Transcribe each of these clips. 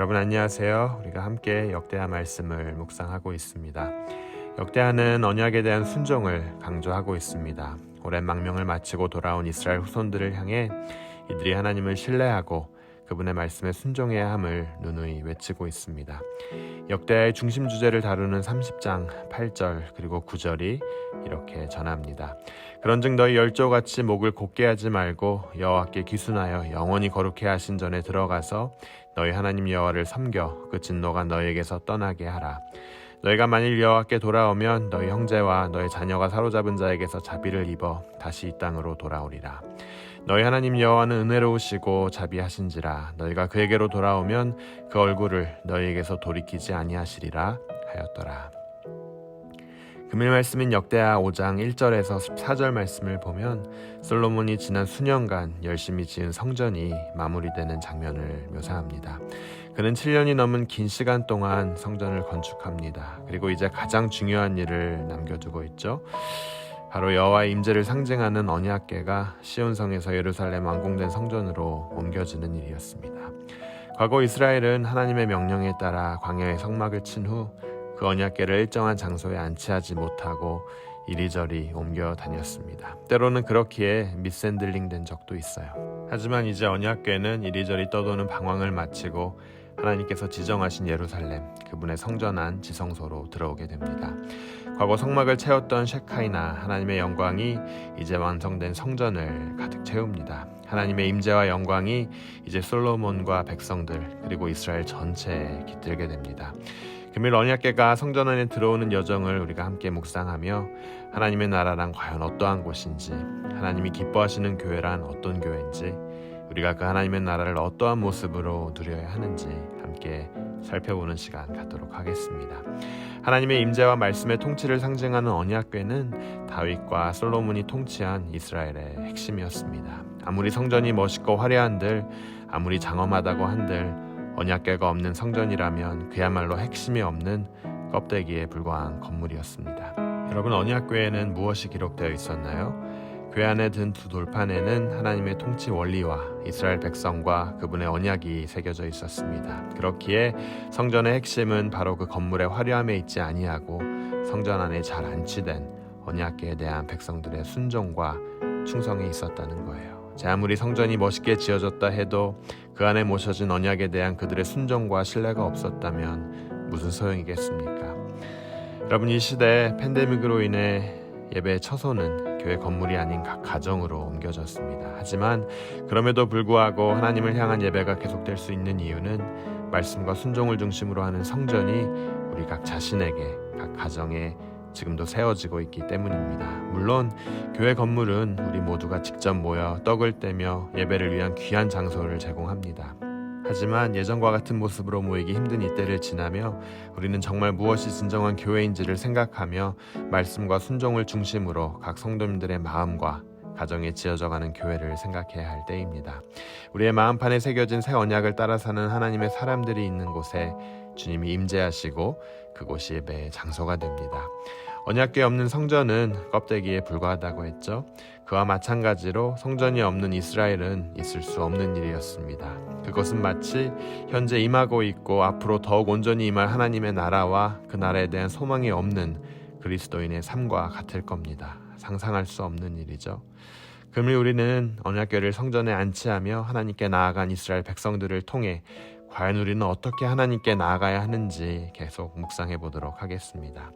여러분 안녕하세요. 우리가 함께 역대하 말씀을 묵상하고 있습니다. 역대하는 언약에 대한 순종을 강조하고 있습니다. 오랜 망명을 마치고 돌아온 이스라엘 후손들을 향해 이들이 하나님을 신뢰하고 그분의 말씀에 순종해야 함을 누누이 외치고 있습니다. 역대하의 중심 주제를 다루는 30장 8절 그리고 9절이 이렇게 전합니다. 그런즉 너희 열조같이 목을 곧게 하지 말고 여호와께 귀순하여 영원히 거룩해 하신 전에 들어가서 너희 하나님 여호와를 섬겨 그 진노가 너희에게서 떠나게 하라. 너희가 만일 여호와께 돌아오면 너희 형제와 너희 자녀가 사로잡은 자에게서 자비를 입어 다시 이 땅으로 돌아오리라. 너희 하나님 여호와는 은혜로우시고 자비하신지라 너희가 그에게로 돌아오면 그 얼굴을 너희에게서 돌이키지 아니하시리라 하였더라. 금일 말씀인 역대하 5장 1절에서 14절 말씀을 보면 솔로몬이 지난 수년간 열심히 지은 성전이 마무리되는 장면을 묘사합니다. 그는 7년이 넘은 긴 시간 동안 성전을 건축합니다. 그리고 이제 가장 중요한 일을 남겨두고 있죠. 바로 여호와의 임재를 상징하는 언약궤가 시온성에서 예루살렘 완공된 성전으로 옮겨지는 일이었습니다. 과거 이스라엘은 하나님의 명령에 따라 광야의 성막을 친 후 그 언약궤를 일정한 장소에 안치하지 못하고 이리저리 옮겨 다녔습니다. 때로는 그렇기에 미스핸들링 된 적도 있어요. 하지만 이제 언약궤는 이리저리 떠도는 방황을 마치고 하나님께서 지정하신 예루살렘, 그분의 성전 안 지성소로 들어오게 됩니다. 과거 성막을 채웠던 셰카이나 하나님의 영광이 이제 완성된 성전을 가득 채웁니다. 하나님의 임재와 영광이 이제 솔로몬과 백성들 그리고 이스라엘 전체에 깃들게 됩니다. 금일 언약궤가 성전 안에 들어오는 여정을 우리가 함께 묵상하며 하나님의 나라란 과연 어떠한 곳인지, 하나님이 기뻐하시는 교회란 어떤 교회인지, 우리가 그 하나님의 나라를 어떠한 모습으로 누려야 하는지 함께 살펴보는 시간 갖도록 하겠습니다. 하나님의 임재와 말씀의 통치를 상징하는 언약궤는 다윗과 솔로몬이 통치한 이스라엘의 핵심이었습니다. 아무리 성전이 멋있고 화려한들, 아무리 장엄하다고 한들 언약궤가 없는 성전이라면 그야말로 핵심이 없는 껍데기에 불과한 건물이었습니다. 여러분, 언약궤에는 무엇이 기록되어 있었나요? 궤 안에 든 두 돌판에는 하나님의 통치 원리와 이스라엘 백성과 그분의 언약이 새겨져 있었습니다. 그렇기에 성전의 핵심은 바로 그 건물의 화려함에 있지 아니하고 성전 안에 잘 안치된 언약궤에 대한 백성들의 순종과 충성에 있었다는 거예요. 아무리 성전이 멋있게 지어졌다 해도 그 안에 모셔진 언약에 대한 그들의 순종과 신뢰가 없었다면 무슨 소용이겠습니까? 여러분, 이 시대에 팬데믹으로 인해 예배의 처소는 교회 건물이 아닌 각 가정으로 옮겨졌습니다. 하지만 그럼에도 불구하고 하나님을 향한 예배가 계속될 수 있는 이유는 말씀과 순종을 중심으로 하는 성전이 우리 각 자신에게, 각 가정에 지금도 세워지고 있기 때문입니다. 물론 교회 건물은 우리 모두가 직접 모여 떡을 떼며 예배를 위한 귀한 장소를 제공합니다. 하지만 예전과 같은 모습으로 모이기 힘든 이때를 지나며 우리는 정말 무엇이 진정한 교회인지를 생각하며 말씀과 순종을 중심으로 각 성도님들의 마음과 가정에 지어져가는 교회를 생각해야 할 때입니다. 우리의 마음판에 새겨진 새 언약을 따라 사는 하나님의 사람들이 있는 곳에 주님이 임재하시고 그곳이 예배의 장소가 됩니다. 언약궤 없는 성전은 껍데기에 불과하다고 했죠. 그와 마찬가지로 성전이 없는 이스라엘은 있을 수 없는 일이었습니다. 그것은 마치 현재 임하고 있고 앞으로 더욱 온전히 임할 하나님의 나라와 그 나라에 대한 소망이 없는 그리스도인의 삶과 같을 겁니다. 상상할 수 없는 일이죠. 금일 우리는 언약궤를 성전에 안치하며 하나님께 나아간 이스라엘 백성들을 통해 과연 우리는 어떻게 하나님께 나아가야 하는지 계속 묵상해 보도록 하겠습니다.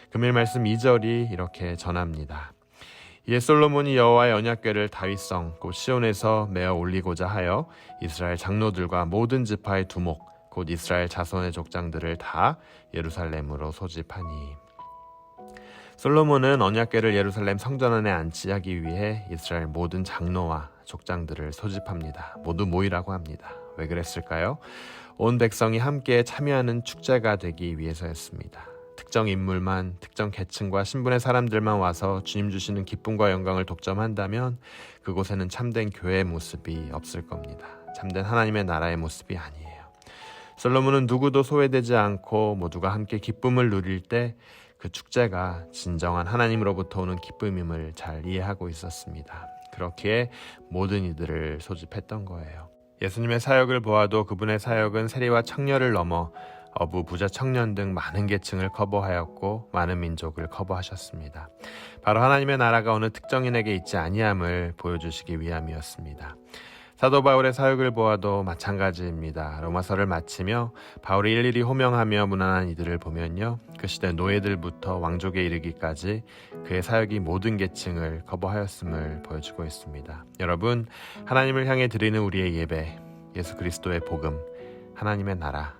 금일 말씀 2절이 이렇게 전합니다. 이에 솔로몬이 여호와의 언약궤를 다윗성 곧 시온에서 메어 올리고자 하여 이스라엘 장로들과 모든 지파의 두목 곧 이스라엘 자손의 족장들을 다 예루살렘으로 소집하니. 솔로몬은 언약궤를 예루살렘 성전 안에 안치하기 위해 이스라엘 모든 장로와 족장들을 소집합니다. 모두 모이라고 합니다. 왜 그랬을까요? 온 백성이 함께 참여하는 축제가 되기 위해서였습니다. 특정 인물만, 특정 계층과 신분의 사람들만 와서 주님 주시는 기쁨과 영광을 독점한다면 그곳에는 참된 교회의 모습이 없을 겁니다. 참된 하나님의 나라의 모습이 아니에요. 솔로몬은 누구도 소외되지 않고 모두가 함께 기쁨을 누릴 때 그 축제가 진정한 하나님으로부터 오는 기쁨임을 잘 이해하고 있었습니다. 그렇기에 모든 이들을 소집했던 거예요. 예수님의 사역을 보아도 그분의 사역은 세리와 청년을 넘어 어부, 부자, 청년 등 많은 계층을 커버하였고 많은 민족을 커버하셨습니다. 바로 하나님의 나라가 어느 특정인에게 있지 아니함을 보여주시기 위함이었습니다. 사도 바울의 사역을 보아도 마찬가지입니다. 로마서를 마치며 바울이 일일이 호명하며 문안한 이들을 보면요, 그 시대 노예들부터 왕족에 이르기까지 그의 사역이 모든 계층을 커버하였음을 보여주고 있습니다. 여러분, 하나님을 향해 드리는 우리의 예배, 예수 그리스도의 복음, 하나님의 나라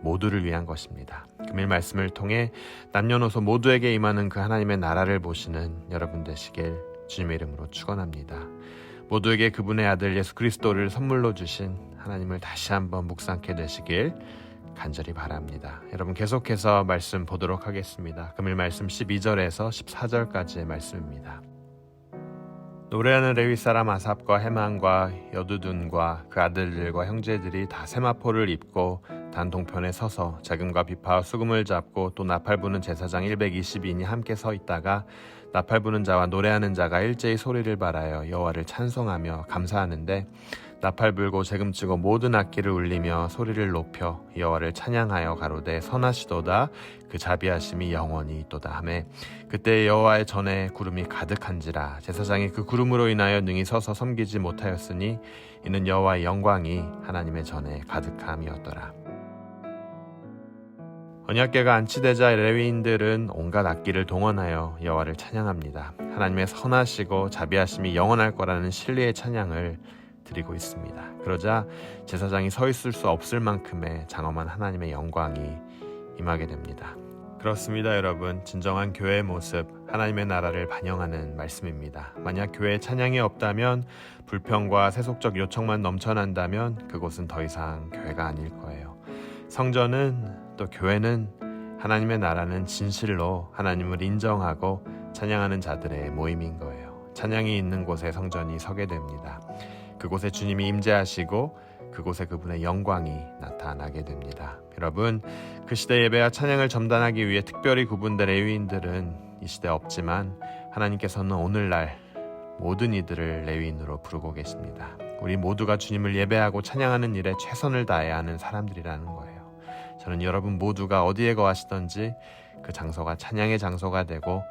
모두를 위한 것입니다. 금일 말씀을 통해 남녀노소 모두에게 임하는 그 하나님의 나라를 보시는 여러분 되시길 주님의 이름으로 축원합니다. 모두에게 그분의 아들 예수 그리스도를 선물로 주신 하나님을 다시 한번 묵상케 되시길 간절히 바랍니다. 여러분, 계속해서 말씀 보도록 하겠습니다. 금일 말씀 12절에서 14절까지의 말씀입니다. 노래하는 레위 사람 아삽과 헤만과 여두둔과 그 아들들과 형제들이 다 세마포를 입고 단 동편에 서서 자금과 비파와 수금을 잡고 또 나팔 부는 제사장 120인이 함께 서 있다가 나팔 부는 자와 노래하는 자가 일제히 소리를 발하여 여호와를 찬송하며 감사하는데, 나팔 불고 재금치고 모든 악기를 울리며 소리를 높여 여호와를 찬양하여 가로되 선하시도다, 그 자비하심이 영원히 있도다 하매, 그때 여호와의 전에 구름이 가득한지라 제사장이 그 구름으로 인하여 능히 서서 섬기지 못하였으니 이는 여호와의 영광이 하나님의 전에 가득함이었더라. 언약궤가 안치되자 레위인들은 온갖 악기를 동원하여 여호와를 찬양합니다. 하나님의 선하시고 자비하심이 영원할 거라는 신뢰의 찬양을 드리고 있습니다. 그러자 제사장이 서 있을 수 없을 만큼의 장엄한 하나님의 영광이 임하게 됩니다. 그렇습니다, 여러분. 진정한 교회의 모습, 하나님의 나라를 반영하는 말씀입니다. 만약 교회에 찬양이 없다면, 불평과 세속적 요청만 넘쳐난다면 그곳은 더 이상 교회가 아닐 거예요. 성전은, 또 교회는, 하나님의 나라는 진실로 하나님을 인정하고 찬양하는 자들의 모임인 거예요. 찬양이 있는 곳에 성전이 서게 됩니다. 그곳에 주님이 임재하시고 그곳에 그분의 영광이 나타나게 됩니다. 여러분, 그 시대 예배와 찬양을 점단하기 위해 특별히 구분된 레위인들은 이 시대에 없지만 하나님께서는 오늘날 모든 이들을 레위인으로 부르고 계십니다. 우리 모두가 주님을 예배하고 찬양하는 일에 최선을 다해야 하는 사람들이라는 거예요. 저는 여러분 모두가 어디에 거하시던지 그 장소가 찬양의 장소가 되고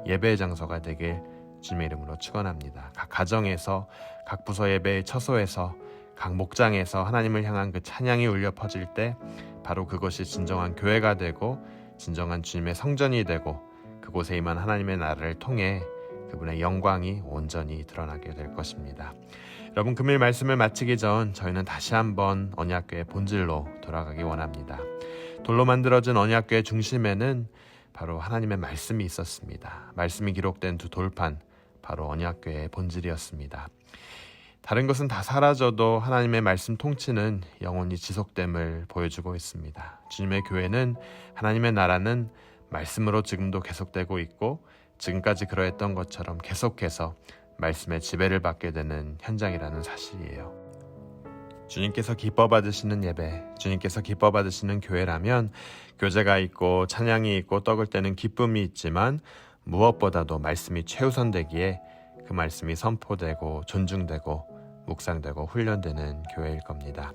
예배의 장소가 되길 주님의 이름으로 축원합니다. 각 가정에서, 각 부서 예배의 처소에서, 각 목장에서 하나님을 향한 그 찬양이 울려 퍼질 때 바로 그것이 진정한 교회가 되고 진정한 주님의 성전이 되고 그곳에 임한 하나님의 나라를 통해 그분의 영광이 온전히 드러나게 될 것입니다. 여러분, 금일 말씀을 마치기 전 저희는 다시 한번 언약궤의 본질로 돌아가기 원합니다. 돌로 만들어진 언약궤의 중심에는 바로 하나님의 말씀이 있었습니다. 말씀이 기록된 두 돌판, 바로 언약궤의 본질이었습니다. 다른 것은 다 사라져도 하나님의 말씀 통치는 영원히 지속됨을 보여주고 있습니다. 주님의 교회는, 하나님의 나라는 말씀으로 지금도 계속되고 있고 지금까지 그러했던 것처럼 계속해서 말씀의 지배를 받게 되는 현장이라는 사실이에요. 주님께서 기뻐 받으시는 예배, 주님께서 기뻐 받으시는 교회라면 교제가 있고 찬양이 있고 떡을 떼는 기쁨이 있지만 무엇보다도 말씀이 최우선되기에 그 말씀이 선포되고 존중되고 묵상되고 훈련되는 교회일 겁니다.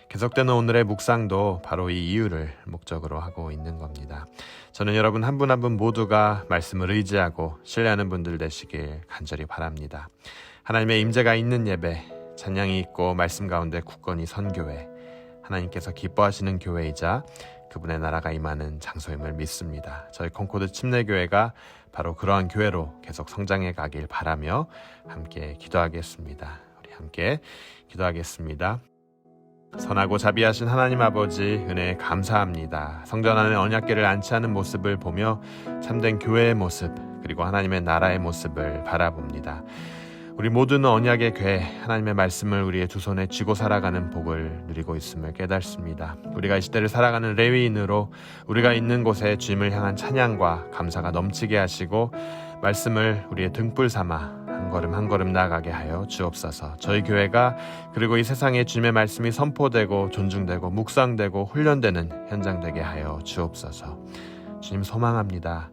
계속되는 오늘의 묵상도 바로 이 이유를 목적으로 하고 있는 겁니다. 저는 여러분 한 분 한 분 모두가 말씀을 의지하고 신뢰하는 분들 되시길 간절히 바랍니다. 하나님의 임재가 있는 예배, 찬양이 있고 말씀 가운데 굳건히 선 교회, 하나님께서 기뻐하시는 교회이자 그분의 나라가 임하는 장소임을 믿습니다. 저희 콩코드 침례교회가 바로 그러한 교회로 계속 성장해 가길 바라며 함께 기도하겠습니다. 우리 함께 기도하겠습니다. 선하고 자비하신 하나님 아버지, 은혜에 감사합니다. 성전 안에 언약궤를 안치하는 모습을 보며 참된 교회의 모습, 그리고 하나님의 나라의 모습을 바라봅니다. 우리 모두는 언약의 궤, 하나님의 말씀을 우리의 두 손에 쥐고 살아가는 복을 누리고 있음을 깨닫습니다. 우리가 이 시대를 살아가는 레위인으로 우리가 있는 곳에 주님을 향한 찬양과 감사가 넘치게 하시고 말씀을 우리의 등불 삼아 한 걸음 한 걸음 나아가게 하여 주옵소서. 저희 교회가 그리고 이 세상에 주님의 말씀이 선포되고 존중되고 묵상되고 훈련되는 현장 되게 하여 주옵소서. 주님 소망합니다.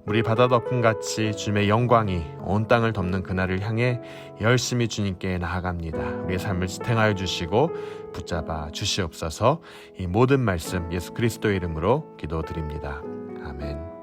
우리 바다 덮음같이 주님의 영광이 온 땅을 덮는 그날을 향해 열심히 주님께 나아갑니다. 우리의 삶을 지탱하여 주시고 붙잡아 주시옵소서. 이 모든 말씀 예수 그리스도의 이름으로 기도드립니다. 아멘.